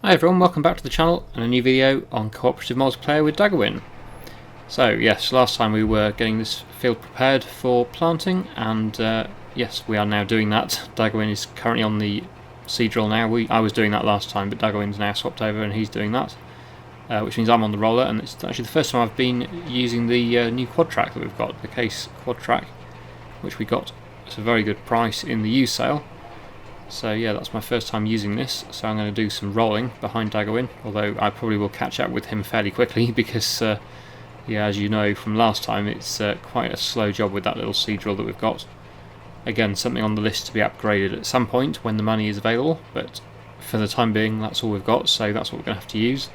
Hi everyone, welcome back to the channel and a new video on cooperative multiplayer with Daggerwin. So yes, last time we were getting this field prepared for planting, and yes, we are now doing that. Daggerwin is currently on the seed drill now. I was doing that last time, but Daggerwin's now swapped over and he's doing that, which means I'm on the roller, and it's actually the first time I've been using the new quad track that we've got, the case quad track, which we got at a very good price in the used sale. So yeah, that's my first time using this, so I'm going to do some rolling behind Daggerwin, although I probably will catch up with him fairly quickly because, yeah, as you know from last time, it's quite a slow job with that little seed drill that we've got. Again, something on the list to be upgraded at some point when the money is available, but for the time being that's all we've got, so that's what we're going to have to use.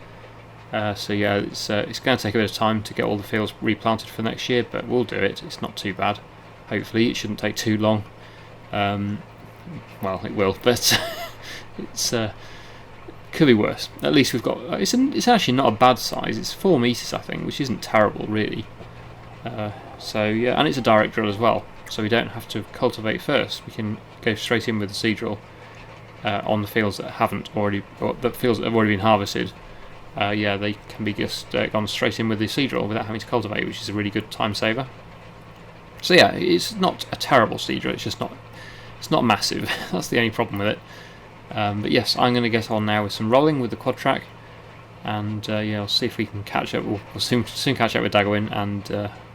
So yeah, it's going to take a bit of time to get all the fields replanted for next year, but we'll do it. It's not too bad. Hopefully it shouldn't take too long. Well, it will, but it's could be worse. At least we've got. It's actually not a bad size. It's 4 meters, I think, which isn't terrible, really. So yeah, and it's a direct drill as well, so we don't have to cultivate first. We can go straight in with the seed drill on the fields that haven't already, or the fields that have already been harvested. Yeah, they can be just gone straight in with the seed drill without having to cultivate, which is a really good time saver. So yeah, it's not a terrible seed drill. It's just not. It's not massive, that's the only problem with it. But yes, I'm going to get on now with some rolling with the quad track, and yeah, I'll see if we can catch up. We'll soon catch up with Daggerwin, and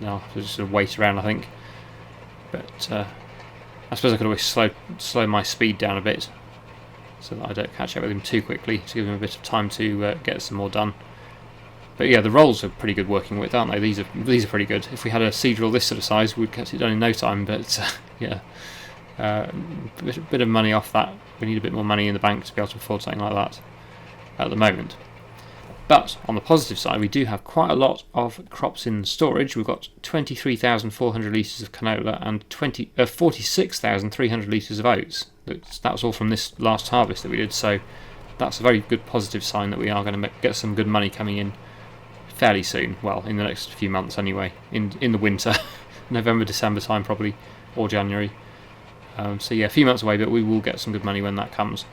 I'll have to just sort of wait around, I think. But I suppose I could always slow my speed down a bit, so that I don't catch up with him too quickly, to give him a bit of time to get some more done. But yeah, the rolls are pretty good working with, aren't they? These are pretty good. If we had a seed drill this sort of size, we'd get it done in no time. But yeah. A bit of money off that. We need a bit more money in the bank to be able to afford something like that at the moment. But on the positive side, we do have quite a lot of crops in storage. We've got 23,400 litres of canola and 46,300 litres of oats. That was all from this last harvest that we did, so that's a very good positive sign that we are going to get some good money coming in fairly soon. Well, in the next few months anyway, in the winter, November, December time probably, or January. So yeah, a few months away, but we will get some good money when that comes.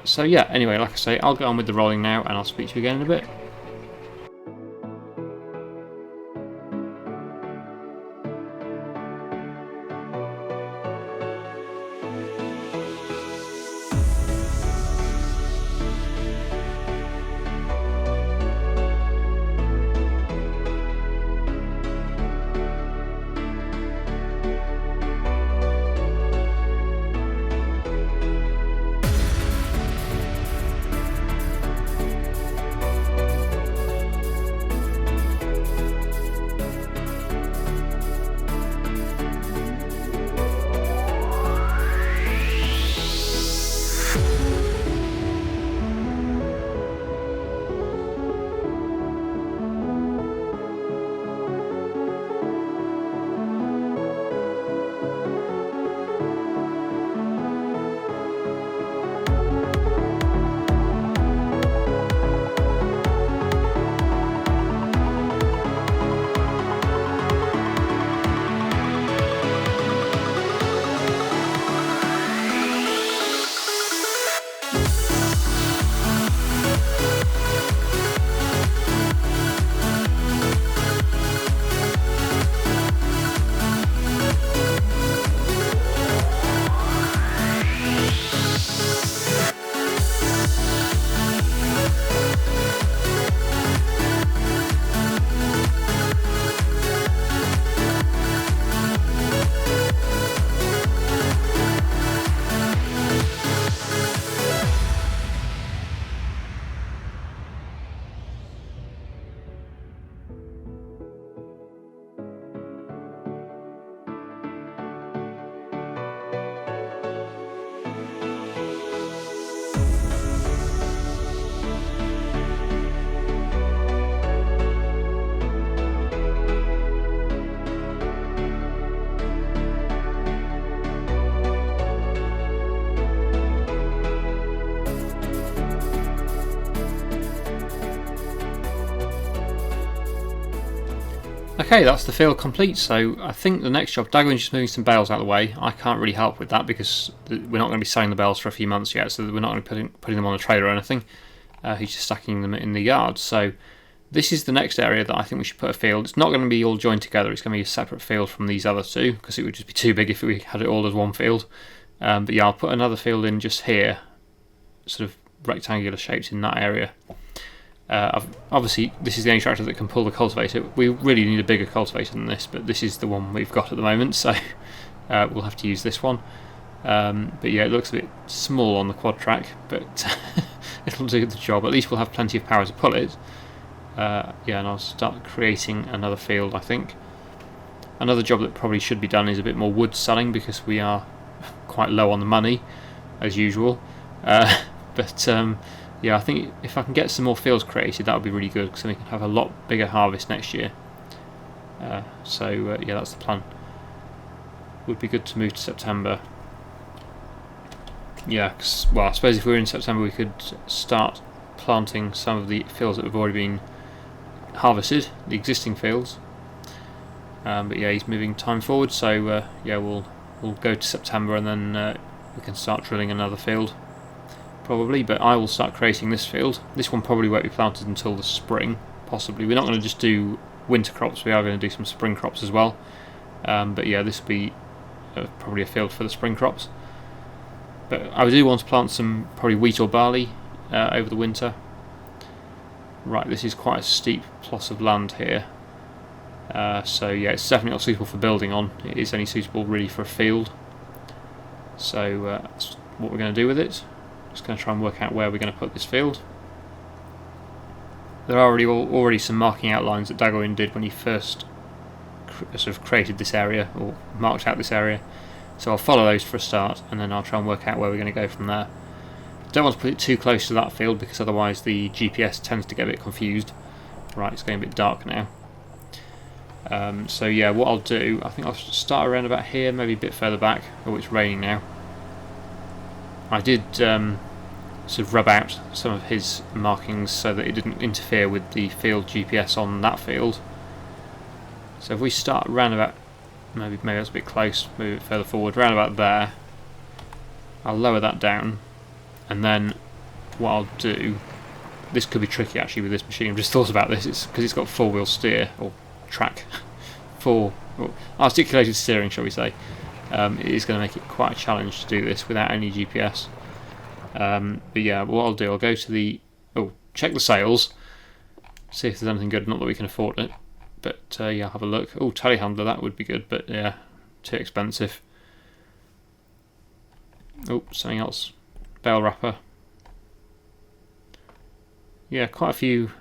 So yeah, anyway, like I say, I'll get on with the rolling now, and I'll speak to you again in a bit. Okay, that's the field complete. So I think the next job, Daggerwin's just moving some bales out of the way. I can't really help with that because we're not going to be selling the bales for a few months yet, so we're not going to be putting them on a trailer or anything. He's just stacking them in the yard. So this is the next area that I think we should put a field. It's not going to be all joined together. It's going to be a separate field from these other two because it would just be too big if we had it all as one field. But yeah, I'll put another field in just here, sort of rectangular shaped in that area. Obviously, this is the only tractor that can pull the cultivator. We really need a bigger cultivator than this, but this is the one we've got at the moment, so we'll have to use this one. But yeah, it looks a bit small on the quad track, but it'll do the job. At least we'll have plenty of power to pull it. Yeah, and I'll start creating another field, I think. Another job that probably should be done is a bit more wood selling because we are quite low on the money, as usual. But yeah, I think if I can get some more fields created, that would be really good because then we can have a lot bigger harvest next year. So yeah, that's the plan. Would be good to move to September. Yeah, well, I suppose if we were in September, we could start planting some of the fields that have already been harvested, the existing fields. But yeah, he's moving time forward, so yeah, we'll go to September and then we can start drilling another field, probably. But I will start creating this field. This one probably won't be planted until the spring, possibly. We're not going to just do winter crops, we are going to do some spring crops as well. But yeah, this will be probably a field for the spring crops. But I do want to plant some probably wheat or barley over the winter. Right, this is quite a steep plot of land here. So yeah, it's definitely not suitable for building on. It is only suitable really for a field. So that's what we're going to do with it. Just going to try and work out where we're going to put this field. There are already some marking outlines that Daggerwin did when he first sort of created this area, or marked out this area. So I'll follow those for a start, and then I'll try and work out where we're going to go from there. Don't want to put it too close to that field because otherwise the GPS tends to get a bit confused. Right, it's getting a bit dark now. So yeah, what I'll do, I think I'll start around about here, maybe a bit further back. Oh, it's raining now. I did sort of rub out some of his markings so that it didn't interfere with the field GPS on that field. So if we start around about, maybe that's a bit close, move it further forward, around about there. I'll lower that down, and then what I'll do, this could be tricky actually with this machine, I've just thought about this, it's because it's got four-wheel steer, or track, articulated steering, shall we say. It is going to make it quite a challenge to do this without any GPS. But yeah, what I'll do, I'll go to check the sales, see if there's anything good, not that we can afford it. But yeah, I'll have a look. Oh, telehandler, that would be good, but yeah, too expensive. Oh, something else. Bale wrapper. Yeah, quite a few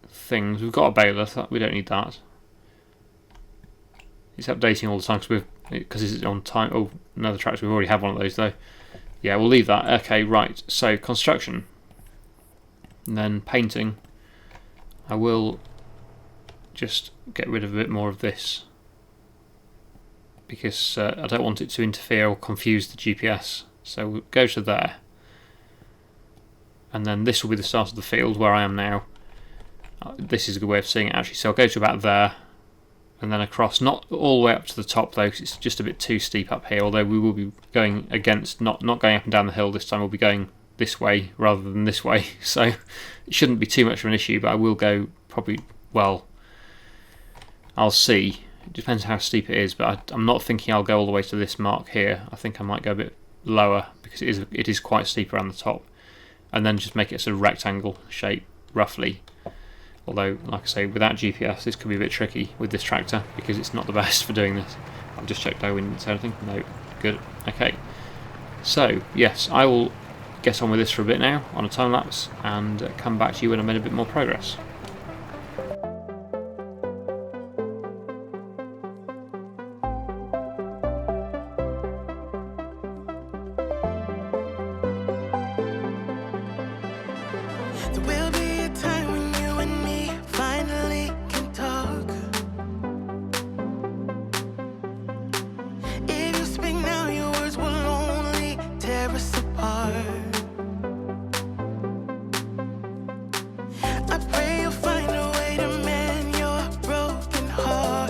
things. We've got a baler, so we don't need that. It's updating all the time because it's on time. Oh, another tractor. We've already had one of those though. Yeah, we'll leave that. Okay, right. So construction, and then painting. I will just get rid of a bit more of this because I don't want it to interfere or confuse the GPS. So we'll go to there, and then this will be the start of the field where I am now. This is a good way of seeing it actually. So I'll go to about there, and then across, not all the way up to the top though, because it's just a bit too steep up here, although we will be going against, not going up and down the hill this time, we'll be going this way rather than this way, so it shouldn't be too much of an issue, but I will go probably, well, I'll see, it depends how steep it is, but I'm not thinking I'll go all the way to this mark here. I think I might go a bit lower, because it is quite steep around the top, and then just make it a sort of rectangle shape, roughly. Although, like I say, without GPS this could be a bit tricky with this tractor because it's not the best for doing this. I've just checked Daggerwin didn't say anything. No, good. Okay. So, yes, I will get on with this for a bit now on a time lapse and come back to you when I've made a bit more progress. I pray you'll find a way to mend your broken heart.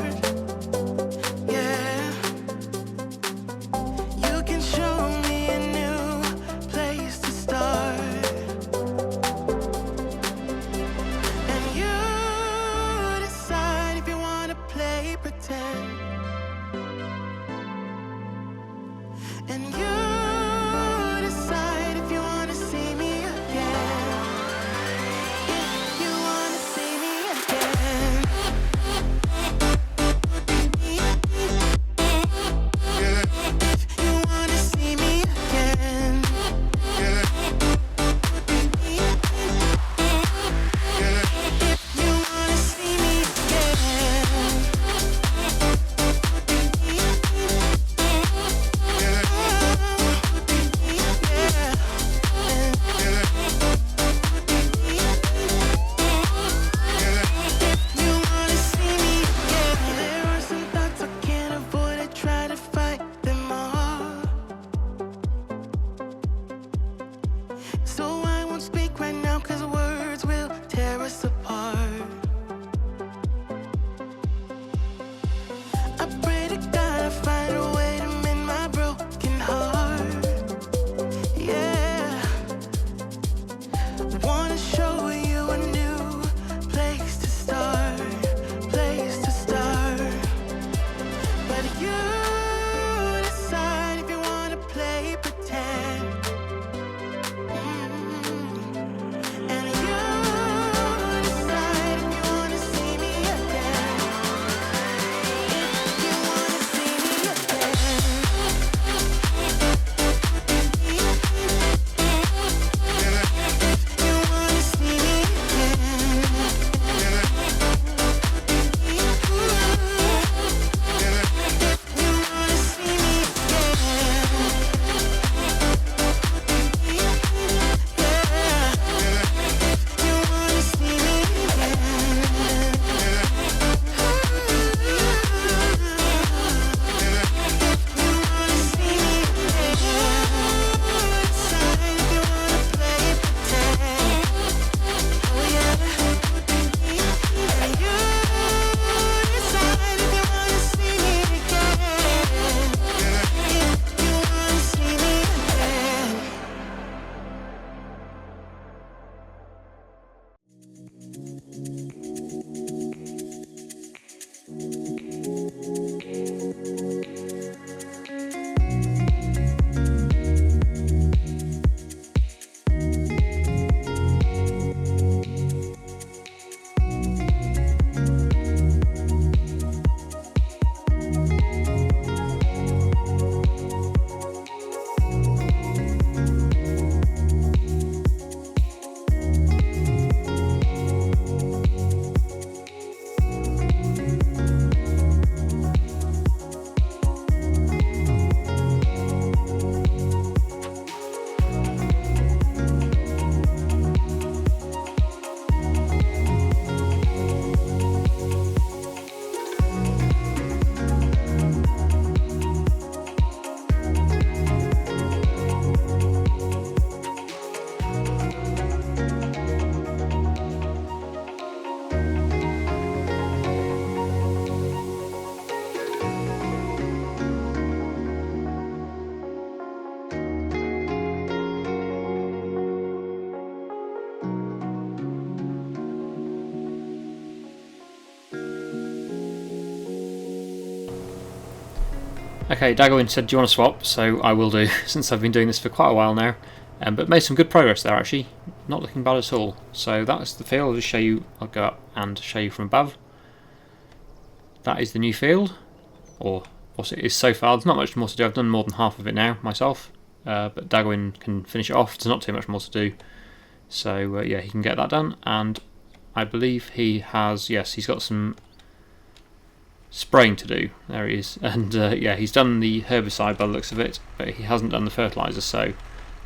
Okay, Daggerwin said, do you want to swap? So I will do, since I've been doing this for quite a while now. But made some good progress there actually, not looking bad at all. So that's the field. I'll just show you, I'll go up and show you from above. That is the new field, or what it is so far. There's not much more to do, I've done more than half of it now myself. But Daggerwin can finish it off, there's not too much more to do. So yeah, he can get that done, and I believe he has, yes, he's got some spraying to do. There he is, and yeah, he's done the herbicide by the looks of it, but he hasn't done the fertiliser, so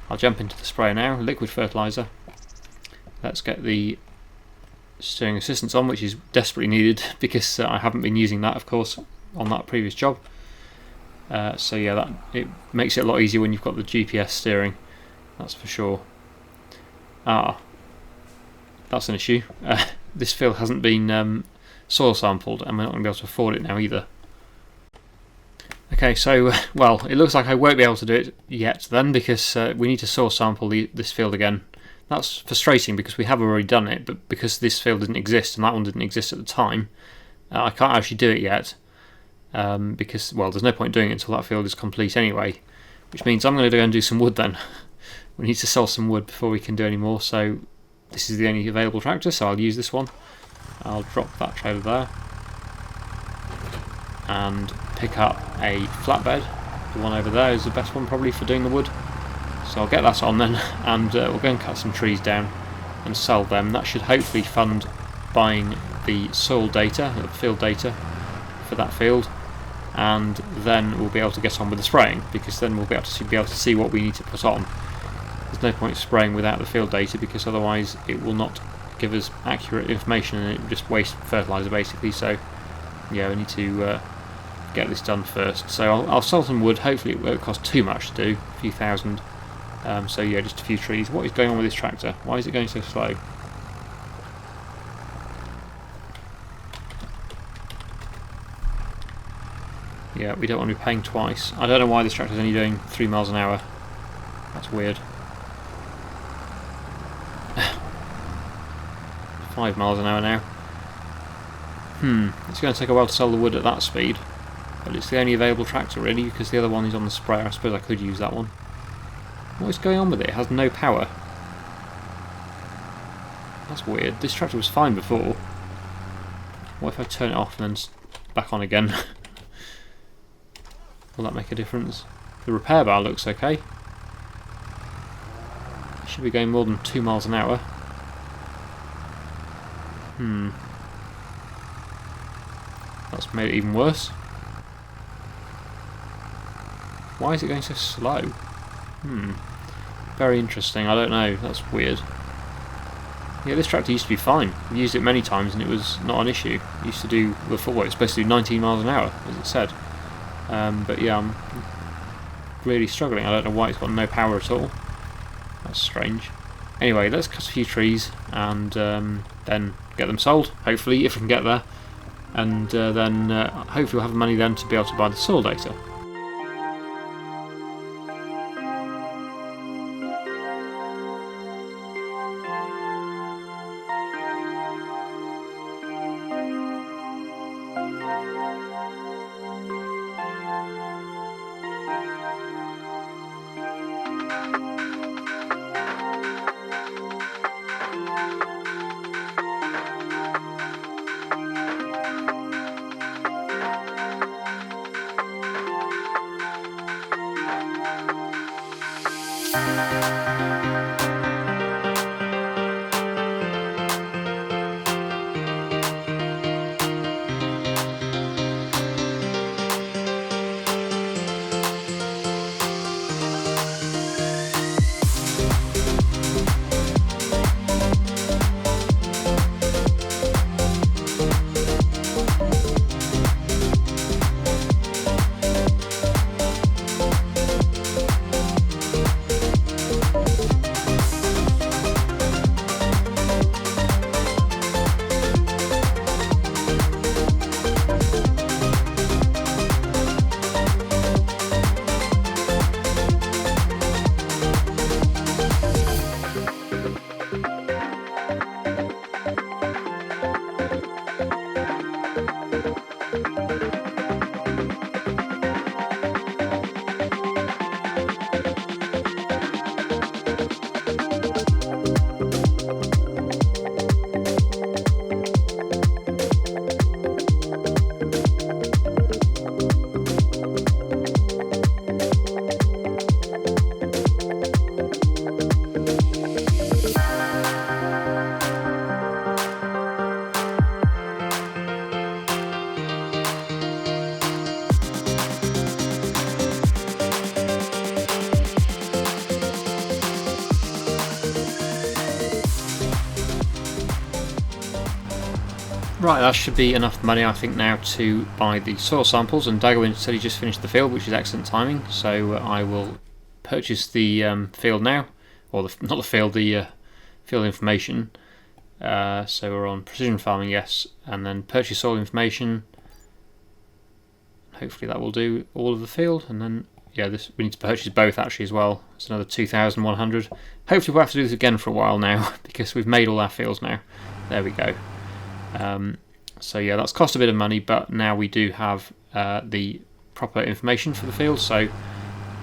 I'll jump into the sprayer now. Liquid fertiliser. Let's get the steering assistance on, which is desperately needed because I haven't been using that, of course, on that previous job. So yeah, that it makes it a lot easier when you've got the GPS steering, that's for sure. That's an issue. This field hasn't been soil sampled, and we're not going to be able to afford it now either. Okay, so well, it looks like I won't be able to do it yet then, because we need to soil sample this field again. That's frustrating because we have already done it, but because this field didn't exist and that one didn't exist at the time, I can't actually do it yet, because, well, there's no point doing it until that field is complete anyway, which means I'm going to go and do some wood then. We need to sell some wood before we can do any more, so this is the only available tractor, so I'll use this one. I'll drop that trailer there and pick up a flatbed. The one over there is the best one probably for doing the wood, so I'll get that on then, and we'll go and cut some trees down and sell them. That should hopefully fund buying the soil data, the field data for that field, and then we'll be able to get on with the spraying, because then we'll be able to see what we need to put on. There's no point spraying without the field data, because otherwise it will not give us accurate information and it will just waste fertiliser basically. So yeah, we need to get this done first. So I'll sell some wood. Hopefully it won't cost too much to do, a few thousand. So yeah, just a few trees. What is going on with this tractor? Why is it going so slow? Yeah, we don't want to be paying twice. I don't know why this tractor is only doing 3 miles an hour. That's weird. 5 miles an hour now. It's going to take a while to sell the wood at that speed, but it's the only available tractor really, because the other one is on the sprayer. I suppose I could use that one. What is going on with it? It has no power. That's weird. This tractor was fine before. What if I turn it off and then back on again? Will that make a difference? The repair bar looks okay. It should be going more than 2 miles an hour. That's made it even worse. Why is it going so slow? Very interesting, I don't know, that's weird. Yeah, this tractor used to be fine. I've used it many times and it was not an issue. It used to do, well, it's supposed to do 19 miles an hour, as it said. But yeah, I'm really struggling. I don't know why it's got no power at all. That's strange. Anyway, let's cut a few trees and then get them sold, hopefully, if we can get there. And then hopefully we'll have the money then to be able to buy the soil data. Right, that should be enough money I think now to buy the soil samples, and Daggerwin said he just finished the field, which is excellent timing, so I will purchase the field now, or not the field, the field information. So we're on precision farming, yes, and then purchase soil information. Hopefully that will do all of the field, and then yeah, we need to purchase both actually as well. It's another 2,100. Hopefully we'll have to do this again for a while now because we've made all our fields now. There we go. So yeah, that's cost a bit of money, but now we do have the proper information for the field, so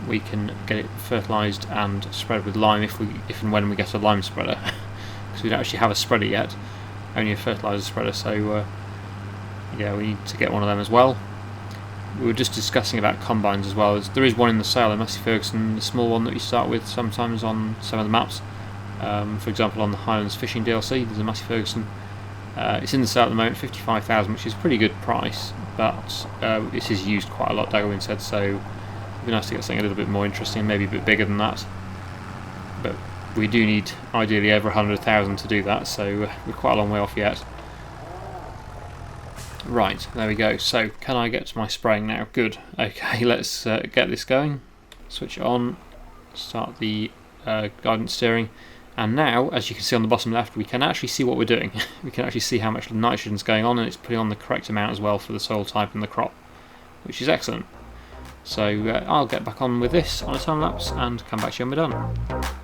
we can get it fertilised and spread with lime if and when we get a lime spreader, because we don't actually have a spreader yet, only a fertiliser spreader. So yeah, we need to get one of them as well. We were just discussing about combines as well. There is one in the sale, a Massey Ferguson, the small one that you start with sometimes on some of the maps. For example, on the Highlands Fishing DLC, there's a Massey Ferguson. It's in the sale at the moment, 55,000, which is a pretty good price, but this is used quite a lot, Daggerwin said, so it'd be nice to get something a little bit more interesting, maybe a bit bigger than that. But we do need ideally over 100,000 to do that, so we're quite a long way off yet. Right, there we go. So, can I get to my spraying now? Good. Okay, let's get this going. Switch it on, start the guidance steering, and now, as you can see on the bottom left, we can actually see what we're doing. We can actually see how much nitrogen is going on, and it's putting on the correct amount as well for the soil type and the crop, which is excellent. So, I'll get back on with this on a time lapse and come back to you when we're done.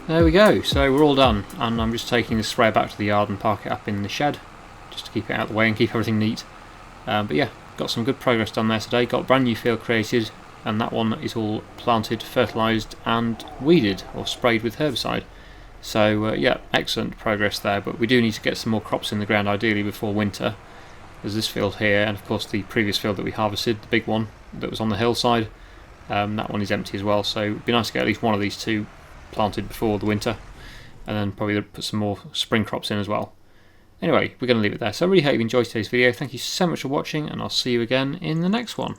There we go, so we're all done, and I'm just taking the sprayer back to the yard and park it up in the shed just to keep it out of the way and keep everything neat. But yeah, got some good progress done there today, got a brand new field created, and that one is all planted, fertilised and weeded or sprayed with herbicide. So yeah, excellent progress there, but we do need to get some more crops in the ground ideally before winter. There's this field here, and of course the previous field that we harvested, the big one that was on the hillside, that one is empty as well, so it'd be nice to get at least one of these two planted before the winter, and then probably put some more spring crops in as well. Anyway, we're going to leave it there. So I really hope you enjoyed today's video. Thank you so much for watching, and I'll see you again in the next one.